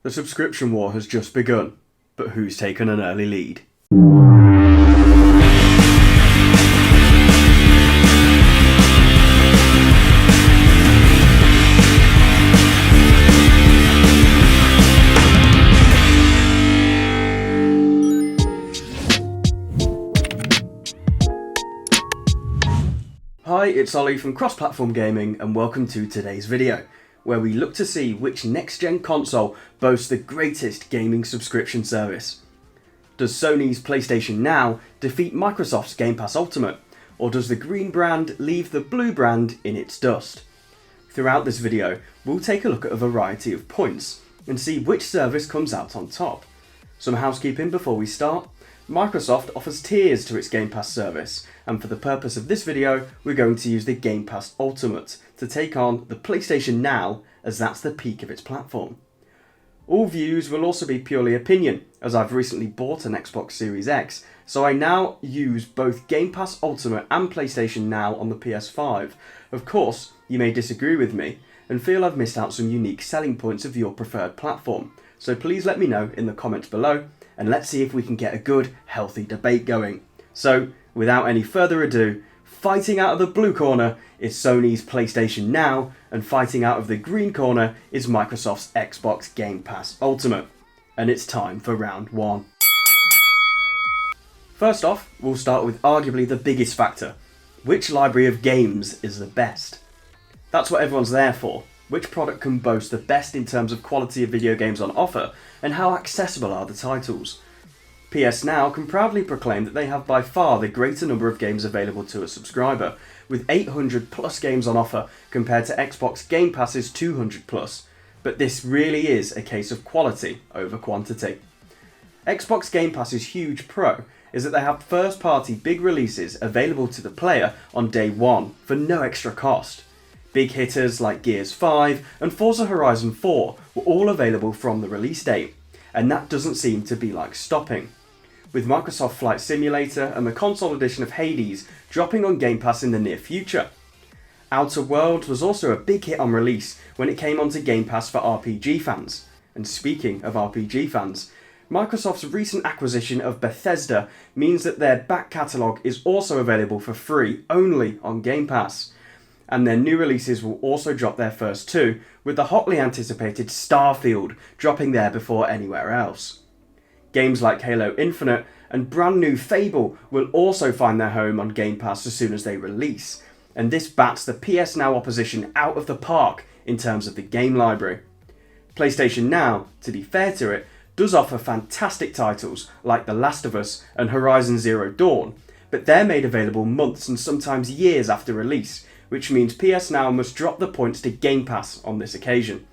The subscription war has just begun, but who's taken an early lead? Hi, it's Ollie from Cross Platform Gaming and welcome to today's video, where we look to see which next-gen console boasts the greatest gaming subscription service. Does Sony's PlayStation Now defeat Microsoft's Game Pass Ultimate, or does the green brand leave the blue brand in its dust? Throughout this video, we'll take a look at a variety of points and see which service comes out on top. Some housekeeping before we start. Microsoft offers tiers to its Game Pass service, and for the purpose of this video, we're going to use the Game Pass Ultimate to take on the PlayStation Now, as that's the peak of its platform. All views will also be purely opinion, as I've recently bought an Xbox Series X, so I now use both Game Pass Ultimate and PlayStation Now on the PS5. Of course, you may disagree with me and feel I've missed out some unique selling points of your preferred platform, so please let me know in the comments below, and let's see if we can get a good, healthy debate going. So, without any further ado, fighting out of the blue corner is Sony's PlayStation Now, and fighting out of the green corner is Microsoft's Xbox Game Pass Ultimate. And it's time for round one. First off, we'll start with arguably the biggest factor. Which library of games is the best? That's what everyone's there for. Which product can boast the best in terms of quality of video games on offer, and how accessible are the titles? PS Now can proudly proclaim that they have by far the greater number of games available to a subscriber, with 800 plus games on offer compared to Xbox Game Pass's 200 plus, but this really is a case of quality over quantity. Xbox Game Pass's huge pro is that they have first party big releases available to the player on day one for no extra cost. Big hitters like Gears 5 and Forza Horizon 4 were all available from the release date, and that doesn't seem to be like stopping. With Microsoft Flight Simulator and the console edition of Hades dropping on Game Pass in the near future. Outer Worlds was also a big hit on release when it came onto Game Pass for RPG fans. And speaking of RPG fans, Microsoft's recent acquisition of Bethesda means that their back catalogue is also available for free only on Game Pass. And their new releases will also drop their first two, with the hotly anticipated Starfield dropping there before anywhere else. Games like Halo Infinite and brand new Fable will also find their home on Game Pass as soon as they release, and this bats the PS Now opposition out of the park in terms of the game library. PlayStation Now, to be fair to it, does offer fantastic titles like The Last of Us and Horizon Zero Dawn, but they're made available months and sometimes years after release, which means PS Now must drop the points to Game Pass on this occasion.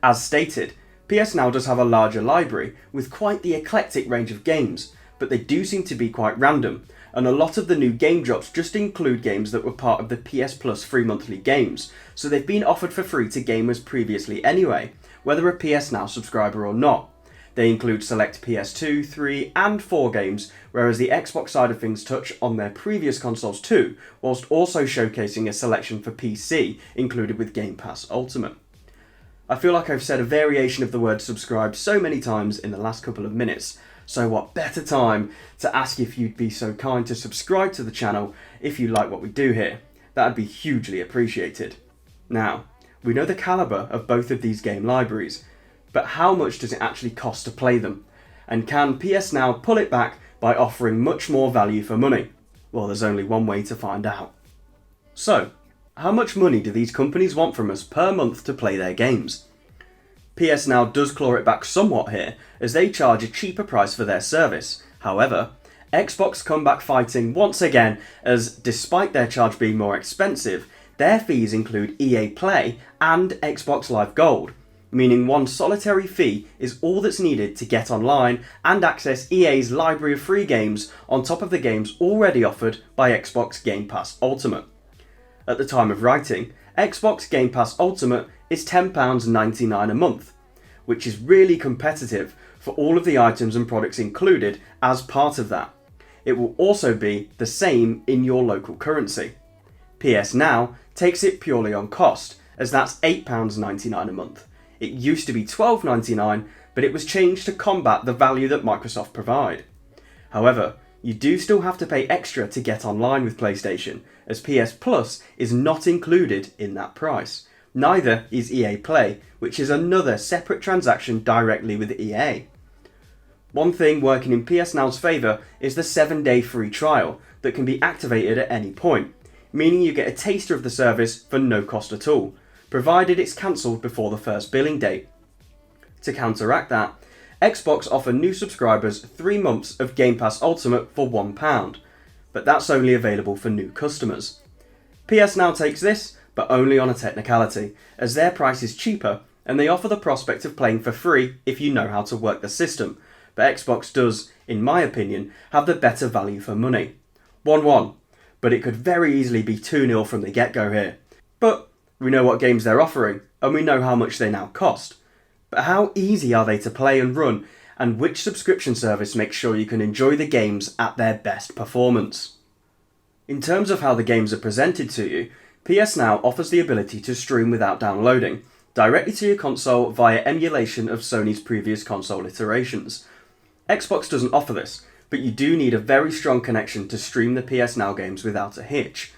As stated, PS Now does have a larger library with quite the eclectic range of games, but they do seem to be quite random, and a lot of the new game drops just include games that were part of the PS Plus free monthly games, so they've been offered for free to gamers previously anyway, whether a PS Now subscriber or not. They include select PS2, 3 and 4 games, whereas the Xbox side of things touch on their previous consoles too, whilst also showcasing a selection for PC included with Game Pass Ultimate. I feel like I've said a variation of the word subscribe so many times in the last couple of minutes, so what better time to ask if you'd be so kind to subscribe to the channel if you like what we do here. That'd be hugely appreciated. Now, we know the calibre of both of these game libraries, but how much does it actually cost to play them? And can PS Now pull it back by offering much more value for money? Well, there's only one way to find out. So, how much money do these companies want from us per month to play their games? PS Now does claw it back somewhat here, as they charge a cheaper price for their service. However, Xbox come back fighting once again, as despite their charge being more expensive, their fees include EA Play and Xbox Live Gold, meaning one solitary fee is all that's needed to get online and access EA's library of free games on top of the games already offered by Xbox Game Pass Ultimate. At the time of writing, Xbox Game Pass Ultimate is £10.99 a month, which is really competitive for all of the items and products included as part of that. It will also be the same in your local currency. PS Now takes it purely on cost, as that's £8.99 a month. It used to be $12.99, but it was changed to combat the value that Microsoft provide. However, you do still have to pay extra to get online with PlayStation, as PS Plus is not included in that price. Neither is EA Play, which is another separate transaction directly with EA. One thing working in PS Now's favour is the 7-day free trial that can be activated at any point, meaning you get a taster of the service for no cost at all, provided it's cancelled before the first billing date. To counteract that, Xbox offer new subscribers 3 months of Game Pass Ultimate for £1, but that's only available for new customers. PS Now takes this, but only on a technicality, as their price is cheaper and they offer the prospect of playing for free if you know how to work the system, but Xbox does, in my opinion, have the better value for money. 1-1, but it could very easily be 2-0 from the get-go here. But we know what games they're offering, and we know how much they now cost. But how easy are they to play and run, and which subscription service makes sure you can enjoy the games at their best performance? In terms of how the games are presented to you, PS Now offers the ability to stream without downloading, directly to your console via emulation of Sony's previous console iterations. Xbox doesn't offer this, but you do need a very strong connection to stream the PS Now games without a hitch.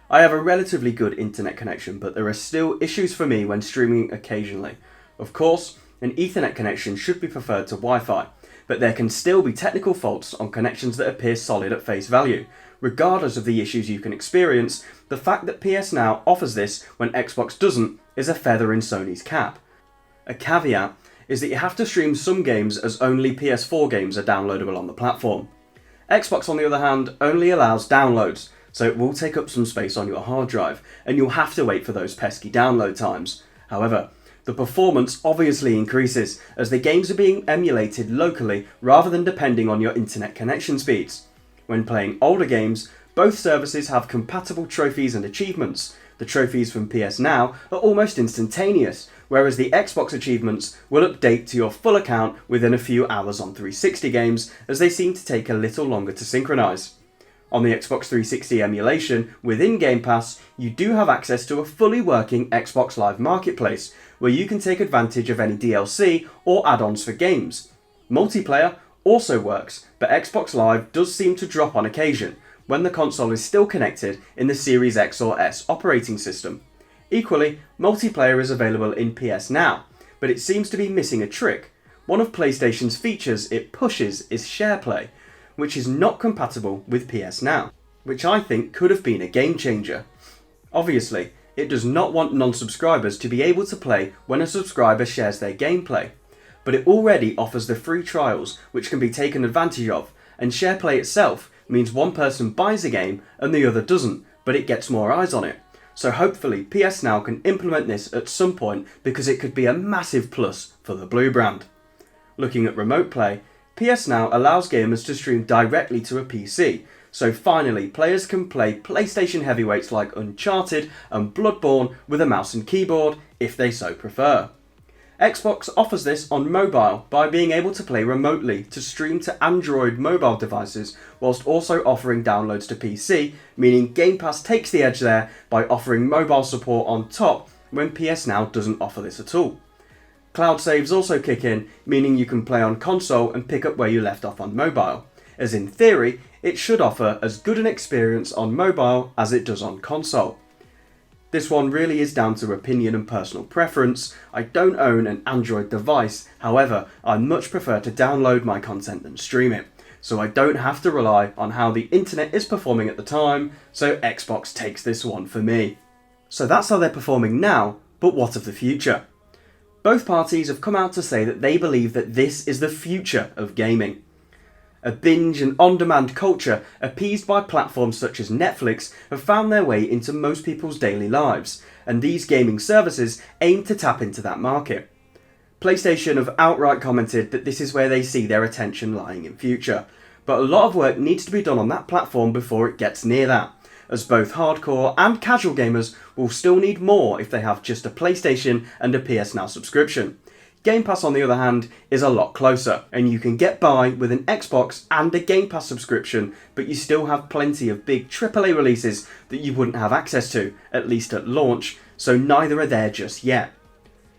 I have a relatively good internet connection, but there are still issues for me when streaming occasionally. Of course, an Ethernet connection should be preferred to Wi-Fi, but there can still be technical faults on connections that appear solid at face value. Regardless of the issues you can experience, the fact that PS Now offers this when Xbox doesn't is a feather in Sony's cap. A caveat is that you have to stream some games as only PS4 games are downloadable on the platform. Xbox, on the other hand, only allows downloads, so it will take up some space on your hard drive, and you'll have to wait for those pesky download times. However, the performance obviously increases as the games are being emulated locally rather than depending on your internet connection speeds. When playing older games, both services have compatible trophies and achievements. The trophies from PS Now are almost instantaneous, whereas the Xbox achievements will update to your full account within a few hours on 360 games, as they seem to take a little longer to synchronise. On the Xbox 360 emulation within Game Pass, you do have access to a fully working Xbox Live Marketplace, where you can take advantage of any DLC or add-ons for games. Multiplayer also works, but Xbox Live does seem to drop on occasion, when the console is still connected in the Series X or S operating system. Equally, multiplayer is available in PS Now, but it seems to be missing a trick. One of PlayStation's features it pushes is SharePlay, which is not compatible with PS Now, which I think could have been a game changer. Obviously, it does not want non-subscribers to be able to play when a subscriber shares their gameplay, but it already offers the free trials which can be taken advantage of, and SharePlay itself means one person buys a game and the other doesn't, but it gets more eyes on it. So hopefully PS Now can implement this at some point, because it could be a massive plus for the Blue brand. Looking at remote play, PS Now allows gamers to stream directly to a PC, so finally players can play PlayStation heavyweights like Uncharted and Bloodborne with a mouse and keyboard if they so prefer. Xbox offers this on mobile by being able to play remotely to stream to Android mobile devices, whilst also offering downloads to PC, meaning Game Pass takes the edge there by offering mobile support on top when PS Now doesn't offer this at all. Cloud saves also kick in, meaning you can play on console and pick up where you left off on mobile, as in theory it should offer as good an experience on mobile as it does on console. This one really is down to opinion and personal preference. I don't own an Android device, however, I much prefer to download my content than stream it, so I don't have to rely on how the internet is performing at the time, so Xbox takes this one for me. So that's how they're performing now, but what of the future? Both parties have come out to say that they believe that this is the future of gaming. A binge and on-demand culture appeased by platforms such as Netflix have found their way into most people's daily lives, and these gaming services aim to tap into that market. PlayStation have outright commented that this is where they see their attention lying in future, but a lot of work needs to be done on that platform before it gets near that, as both hardcore and casual gamers will still need more if they have just a PlayStation and a PS Now subscription. Game Pass, on the other hand, is a lot closer, and you can get by with an Xbox and a Game Pass subscription, but you still have plenty of big AAA releases that you wouldn't have access to, at least at launch, so neither are there just yet.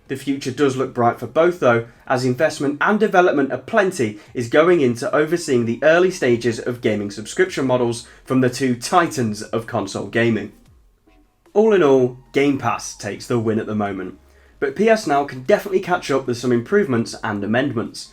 The future does look bright for both though, as investment and development aplenty is going into overseeing the early stages of gaming subscription models from the two titans of console gaming. All in all, Game Pass takes the win at the moment, but PS Now can definitely catch up with some improvements and amendments.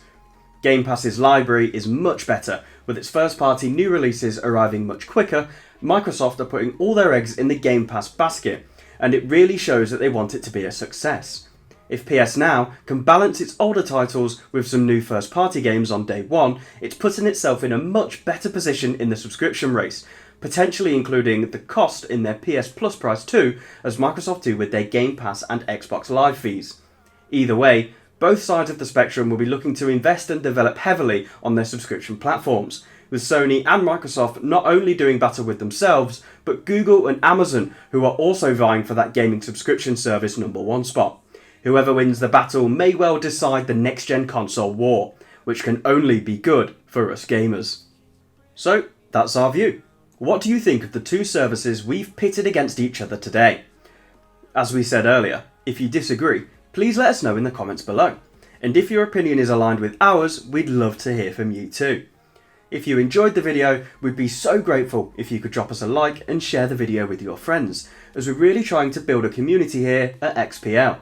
Game Pass's library is much better, with its first-party new releases arriving much quicker. Microsoft are putting all their eggs in the Game Pass basket, and it really shows that they want it to be a success. If PS Now can balance its older titles with some new first-party games on day one, it's putting itself in a much better position in the subscription race, potentially including the cost in their PS Plus price too, as Microsoft do with their Game Pass and Xbox Live fees. Either way, both sides of the spectrum will be looking to invest and develop heavily on their subscription platforms, with Sony and Microsoft not only doing better with themselves, but Google and Amazon, who are also vying for that gaming subscription service #1 spot. Whoever wins the battle may well decide the next-gen console war, which can only be good for us gamers. So, that's our view. What do you think of the two services we've pitted against each other today? As we said earlier, if you disagree, please let us know in the comments below. And if your opinion is aligned with ours, we'd love to hear from you too. If you enjoyed the video, we'd be so grateful if you could drop us a like and share the video with your friends, as we're really trying to build a community here at XPL.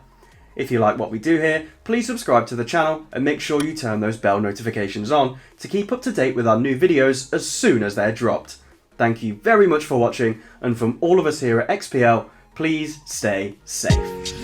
If you like what we do here, please subscribe to the channel and make sure you turn those bell notifications on to keep up to date with our new videos as soon as they're dropped. Thank you very much for watching, and from all of us here at XPL, please stay safe.